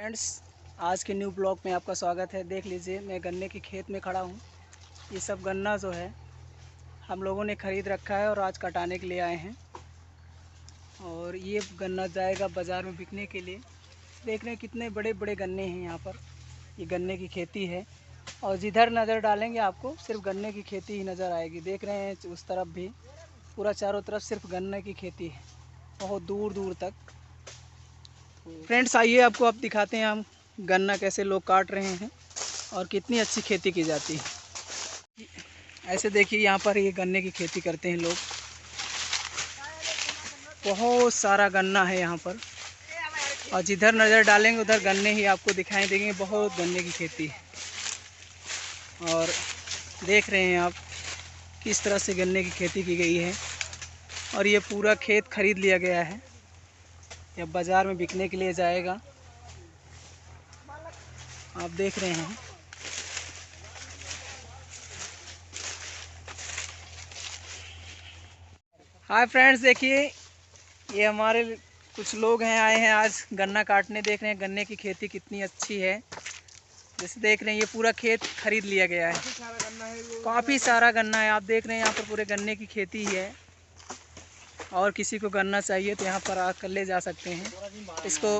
Friends, आज के new blog में आपका स्वागत है। देख लीजिए, मैं गन्ने के खेत में खड़ा हूँ। ये सब गन्ना जो है हम लोगों ने ख़रीद रखा है और आज कटाने के लिए आए हैं। और ये गन्ना जाएगा बाज़ार में बिकने के लिए। देख रहे हैं कितने बड़े बड़े गन्ने हैं यहाँ पर। ये गन्ने की खेती है और जिधर नज़र डालेंगे आपको सिर्फ गन्ने की खेती ही नज़र आएगी। देख रहे हैं उस तरफ भी पूरा चारों तरफ सिर्फ गन्ने की खेती है, बहुत दूर दूर तक। फ्रेंड्स, आइए आपको अब दिखाते हैं हम गन्ना कैसे लोग काट रहे हैं और कितनी अच्छी खेती की जाती है। ऐसे देखिए, यहाँ पर ये गन्ने की खेती करते हैं लोग। बहुत सारा गन्ना है यहाँ पर और जिधर नज़र डालेंगे उधर गन्ने ही आपको दिखाई देंगे। बहुत गन्ने की खेती है और देख रहे हैं आप किस तरह से गन्ने की खेती की गई है। और ये पूरा खेत खरीद लिया गया है, या बाज़ार में बिकने के लिए जाएगा। आप देख रहे हैं। हाय फ्रेंड्स, देखिए ये हमारे कुछ लोग हैं, आए हैं आज गन्ना काटने। देख रहे हैं गन्ने की खेती कितनी अच्छी है। जैसे देख रहे हैं ये पूरा खेत खरीद लिया गया है, काफ़ी सारा गन्ना है। आप देख रहे हैं यहाँ पर पूरे गन्ने की खेती ही है। और किसी को गन्ना चाहिए तो यहाँ पर आकर ले जा सकते हैं। इसको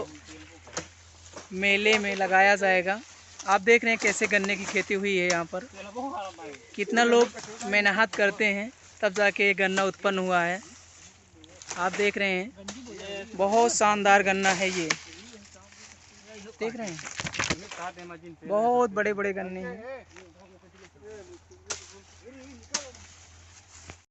मेले में लगाया जाएगा। आप देख रहे हैं कैसे गन्ने की खेती हुई है यहाँ पर। कितना लोग मेहनत करते हैं तब जाके ये गन्ना उत्पन्न हुआ है। आप देख रहे हैं बहुत शानदार गन्ना है ये। देख रहे हैं बहुत बड़े बड़े गन्ने हैं।